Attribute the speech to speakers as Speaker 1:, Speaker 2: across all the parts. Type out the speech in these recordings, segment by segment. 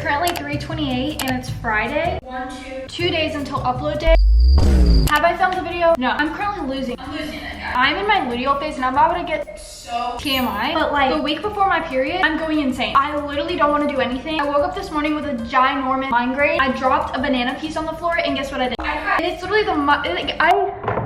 Speaker 1: currently 3:28 and it's Friday. 2 days until upload day. Have I filmed the video? No, I'm currently losing. I'm losing it, guys. I'm in my luteal phase and I'm about to get so TMI. But like the week before my period, I'm going insane. I literally don't want to do anything. I woke up this morning with a ginormous migraine. I dropped a banana piece on the floor and guess what I did? And it's literally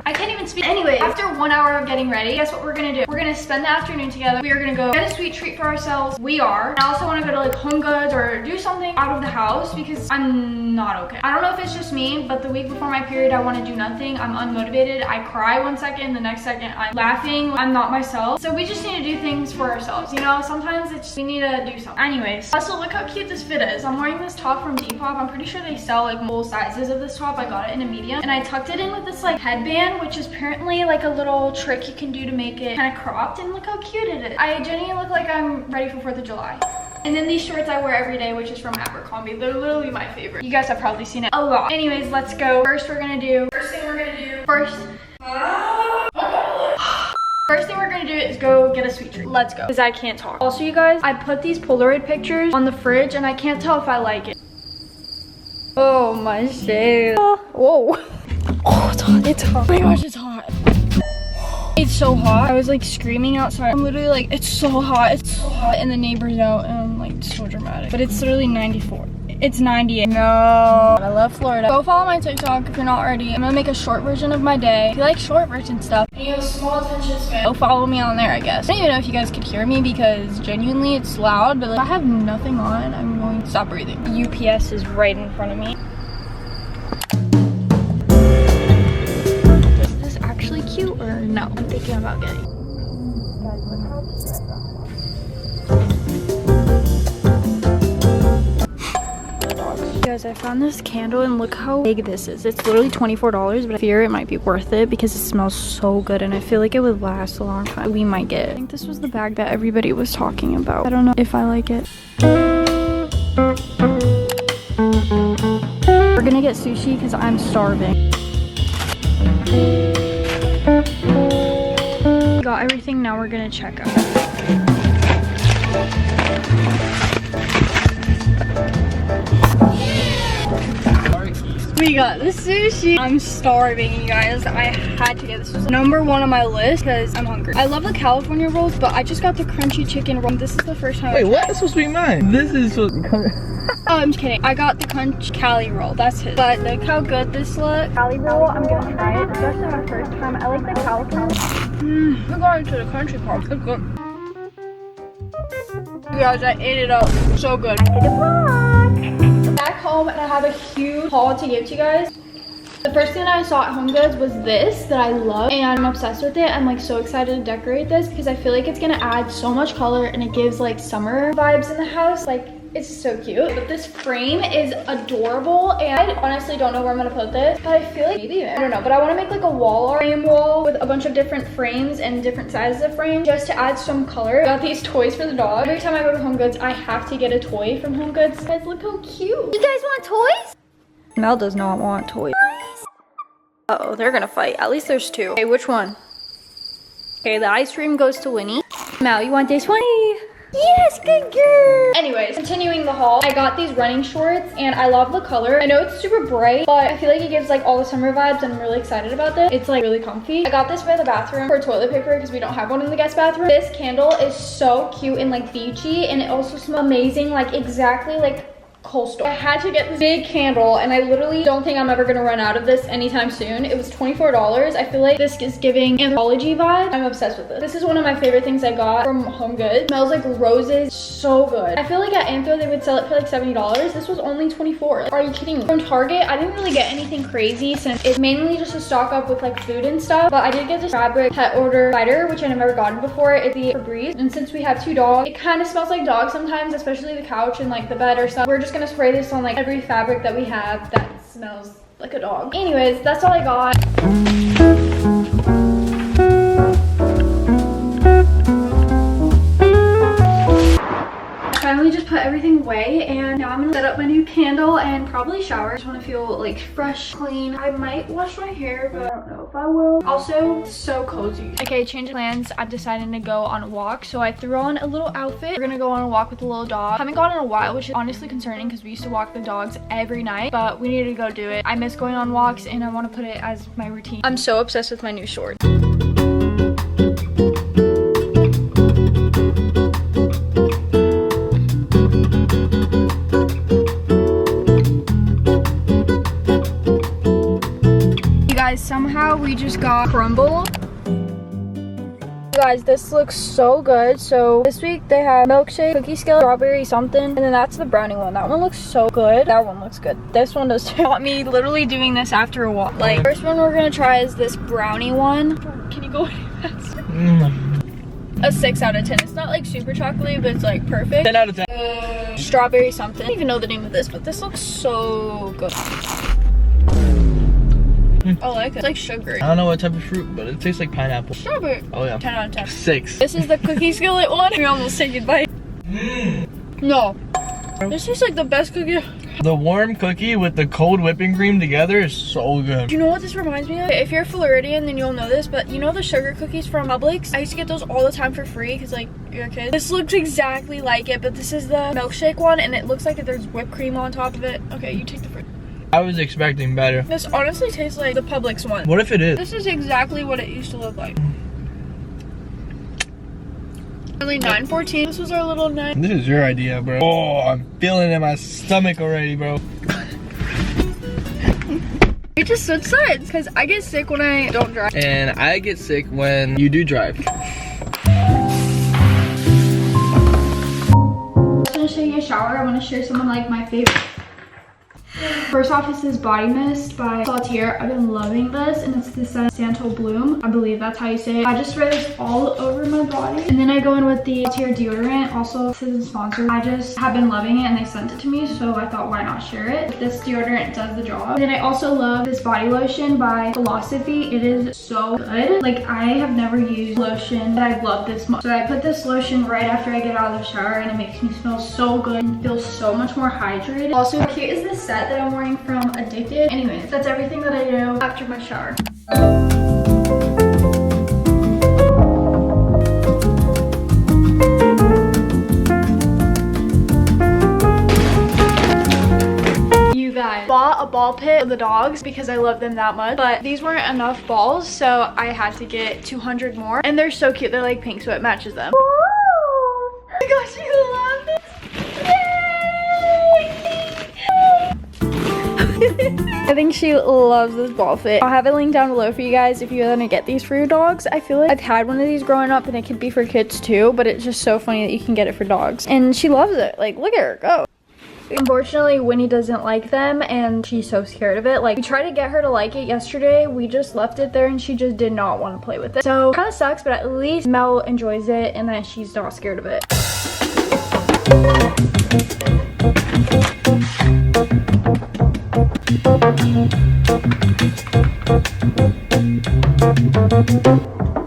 Speaker 1: I can't even speak. Anyway, after 1 hour of getting ready, guess what we're gonna do? We're gonna spend the afternoon together. We are gonna go get a sweet treat for ourselves. We are. I also want to go to like Home Goods or do something out of the house because I'm not okay. I don't know if it's just me, but the week before my period, I want to do nothing. I'm unmotivated. I cry 1 second, the next second I'm laughing. I'm not myself. So we just need to do things for ourselves, you know? Sometimes we need to do something. Anyways, also look how cute this fit is. I'm wearing this top from Depop. I'm pretty sure they sell like full sizes of this top. I got it in a medium and I tucked it in with this like headband, which is apparently like a little trick you can do to make it kind of cropped, and look how cute it is. I genuinely look like I'm ready for 4th of July. And then these shorts I wear every day, which is from Abercrombie. They're literally my favorite. You guys have probably seen it a lot. Anyways, let's go. First thing we're gonna do is go get a sweet treat. Let's go, because I can't talk. Also, you guys, I put these Polaroid pictures on the fridge and I can't tell if I like it. Oh, my shade. Whoa. Oh, it's hot. It's hot. Oh my gosh, it's hot. It's so hot. I was like screaming outside. I'm literally like, it's so hot. It's so hot. And the neighbor's out and I'm like so dramatic. But it's literally 94. It's 98. No. I love Florida. Go follow my TikTok if you're not already. I'm gonna make a short version of my day. If you like short version stuff and you have a small attention span, go follow me on there, I guess. I don't even know if you guys could hear me because genuinely it's loud, but like, if I have nothing on, I'm going to stop breathing. UPS is right in front of me. Is this actually cute or no? I'm thinking about getting. Guys, I found this candle and look how big this is. It's literally $24, but I fear it might be worth it because it smells so good and I feel like it would last a long time. We might get it. I think this was the bag that everybody was talking about. I don't know if I like it. We're gonna get sushi because I'm starving. We got everything, now we're gonna check out. We got the sushi. I'm starving, you guys. I had to get this. This was number 1 on my list because I'm hungry. I love the California rolls, but I just got the crunchy chicken roll. This is the first time.
Speaker 2: Wait, what? That's supposed to be mine. This is what.
Speaker 1: Oh, I'm just kidding. I got the crunch Cali roll. That's his. But look how good this looks. Cali roll. I'm gonna try it, especially my first time. I like the California. We're going to the country part. It's good. You guys, I ate it up. So good. I did a vlog. Back home and I have a huge haul to give to you guys. The first thing that I saw at Home Goods was this that I love and I'm obsessed with it. I'm like so excited to decorate this because I feel like it's gonna add so much color and it gives like summer vibes in the house. Like it's so cute. But this frame is adorable and I honestly don't know where I'm gonna put this, but I feel like maybe, I don't know, but I want to make like a wall frame wall with a bunch of different frames and different sizes of frames just to add some color. I got these toys for the dog. Every time I go to Home Goods, I have to get a toy from Home Goods. Guys, look how cute. You guys want toys? Mel does not want toys. Uh-oh, they're gonna fight. At least there's 2. Okay, which one? Okay, the ice cream goes to Winnie. Mel, you want this one? Yes, good girl. Anyways, continuing the haul, I got these running shorts and I love the color. I know it's super bright, but I feel like it gives like all the summer vibes and I'm really excited about this. It's like really comfy. I got this for the bathroom for toilet paper because we don't have one in the guest bathroom. This candle is so cute and like beachy and it also smells amazing, like exactly like Coastal. I had to get this big candle and I literally don't think I'm ever gonna run out of this anytime soon. It was $24. I feel like this is giving anthropology vibe. I'm obsessed with this. This is one of my favorite things I got from Home Goods. It smells like roses. So good. I feel like at Anthro they would sell it for like $70. This was only $24. Like, are you kidding me? From Target, I didn't really get anything crazy since it's mainly just a stock up with like food and stuff. But I did get this fabric pet odor spider, which I've never gotten before. It's the Febreze. And since we have 2 dogs, it kind of smells like dogs sometimes, especially the couch and like the bed or stuff. We're just gonna spray this on like every fabric that we have that smells like a dog. Anyways, that's all I got. I finally just put everything away, and now I'm gonna set up my new candle and probably shower. I just want to feel like fresh, clean. I might wash my hair, but I don't know if I will. Also, so cozy. Okay, change of plans. I've decided to go on a walk, so I threw on a little outfit. We're gonna go on a walk with the little dog. Haven't gone in a while, which is honestly concerning because we used to walk the dogs every night, but we needed to go do it. I miss going on walks and I want to put it as my routine. I'm so obsessed with my new shorts. Somehow we just got crumbl. Guys, this looks so good. So this week they have milkshake, cookie skillet, strawberry something, and then that's the brownie one. That one looks so good. That one looks good. This one does too. Got me literally doing this after a walk. Like, first one we're gonna try is this brownie one. Can you go any faster? A 6 out of 10. It's not like super chocolatey, but it's like perfect.
Speaker 2: 10 out of 10.
Speaker 1: Strawberry something. I don't even know the name of this, but this looks so good. I like it. It's like sugary.
Speaker 2: I don't know what type of fruit, but it tastes like pineapple.
Speaker 1: Strawberry.
Speaker 2: Oh yeah.
Speaker 1: 10 out of 10.
Speaker 2: 6.
Speaker 1: This is the cookie skillet one. We almost said goodbye. No. This tastes like the best cookie.
Speaker 2: The warm cookie with the cold whipping cream together is so good.
Speaker 1: Do you know what this reminds me of? If you're Floridian, then you'll know this, but you know the sugar cookies from Publix? I used to get those all the time for free because, like, you're a kid. This looks exactly like it, but this is the milkshake one, and it looks like there's whipped cream on top of it. Okay, you take the fruit.
Speaker 2: I was expecting better.
Speaker 1: This honestly tastes like the Publix one.
Speaker 2: What if it is?
Speaker 1: This is exactly what it used to look like. Only 9.14. This was our little 9.
Speaker 2: This is your idea, bro. Oh, I'm feeling it in my stomach already, bro.
Speaker 1: We just switch sides because I get sick when I don't drive.
Speaker 2: And I get sick when you do drive.
Speaker 1: I'm gonna show you a shower. I want to share some of like my favorite. First off is this body mist by Saltier. I've been loving this, and it's this Santo Bloom. I believe that's how you say it. I just spray this all over my body, and then I go in with the Saltier deodorant. Also, this isn't sponsored. I just have been loving it, and they sent it to me, so I thought, why not share it? This deodorant does the job. And then I also love this body lotion by Philosophy. It is so good. Like, I have never used lotion that I've loved this much. So I put this lotion right after I get out of the shower, and it makes me smell so good and feel so much more hydrated. Also, here is this set that I'm wearing from Addicted. Anyways, that's everything that I do after my shower. You guys, bought a ball pit for the dogs because I love them that much, but these weren't enough balls, so I had to get 200 more, and they're so cute. They're like pink, so it matches them. Oh my gosh, you love this. I think she loves this ball fit. I'll have it linked down below for you guys if you want to get these for your dogs. I feel like I've had one of these growing up, and it could be for kids too, but it's just so funny that you can get it for dogs. And she loves it. Like, look at her go. Unfortunately, Winnie doesn't like them, and she's so scared of it. Like, we tried to get her to like it yesterday. We just left it there, and she just did not want to play with it. So, kind of sucks, but at least Mel enjoys it, and then she's not scared of it.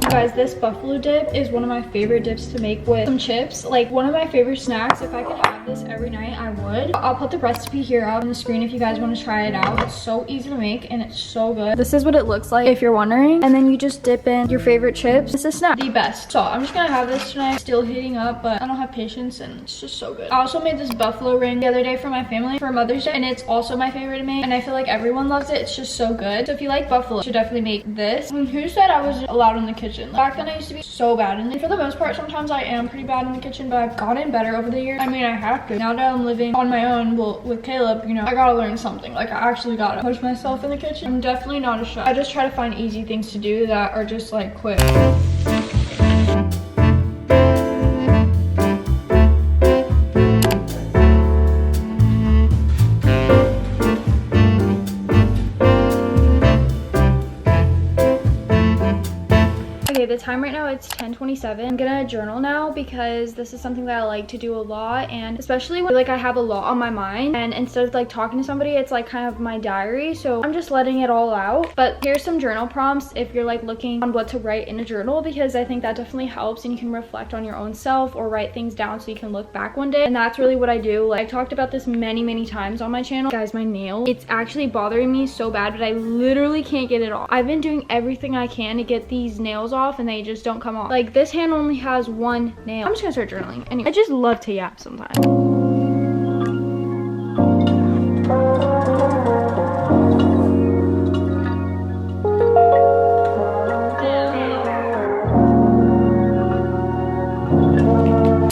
Speaker 1: Guys, this buffalo dip is one of my favorite dips to make with some chips. Like, one of my favorite snacks. If I could have this every night, I would. I'll put the recipe here up on the screen if you guys want to try it out. It's so easy to make, and it's so good. This is what it looks like if you're wondering, and then you just dip in your favorite chips. It's a snack, the best. So I'm just gonna have this tonight. Still heating up, but I don't have patience, and it's just so good. I also made this buffalo ring the other day for my family for Mother's Day, and it's also my favorite to make, and I feel like everyone loves it. It's just so good. So if you like buffalo, you should definitely make this. And who said I was allowed in the kitchen? Back then I used to be so bad, and for the most part sometimes I am pretty bad in the kitchen, but I've gotten better over the years. I mean, I have to. Now that I'm living on my own, well, with Caleb, you know, I gotta learn something. Like, I actually gotta push myself in the kitchen. I'm definitely not a chef. I just try to find easy things to do that are just like quick. The time right now, it's 10:27. I'm gonna journal now because this is something that I like to do a lot, and especially when like I have a lot on my mind, and instead of like talking to somebody, it's like kind of my diary, so I'm just letting it all out. But here's some journal prompts if you're like looking on what to write in a journal, because I think that definitely helps, and you can reflect on your own self or write things down so you can look back one day. And that's really what I do. Like, I talked about this many times on my channel. Guys, my nail, it's actually bothering me so bad, but I literally can't get it off. I've been doing everything I can to get these nails off and they just don't come off. Like, this hand only has one nail. I'm just gonna start journaling. Anyway, I just love to yap sometimes.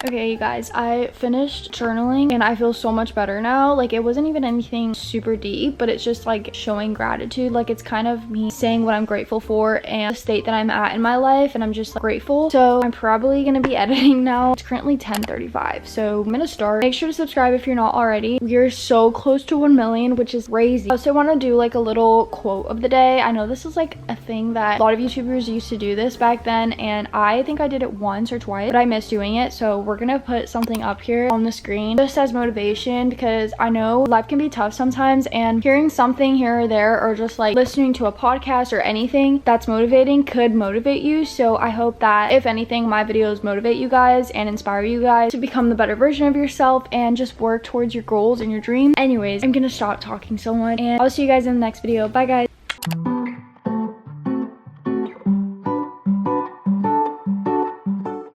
Speaker 1: Okay, you guys, I finished journaling and I feel so much better now. Like, it wasn't even anything super deep, but it's just like showing gratitude. Like, it's kind of me saying what I'm grateful for and the state that I'm at in my life, and I'm just like, grateful. So I'm probably gonna be editing now. It's currently 10:35, so I'm gonna start. Make sure to subscribe if you're not already. We're so close to 1 million, which is crazy. I also want to do like a little quote of the day. I know this is like a thing that a lot of YouTubers used to do this back then, and I think I did it once or twice, but I miss doing it. So we're gonna put something up here on the screen just as motivation, because I know life can be tough sometimes, and hearing something here or there, or just like listening to a podcast or anything that's motivating could motivate you. So I hope that if anything, my videos motivate you guys and inspire you guys to become the better version of yourself and just work towards your goals and your dreams. Anyways, I'm gonna stop talking so much, and I'll see you guys in the next video. Bye guys.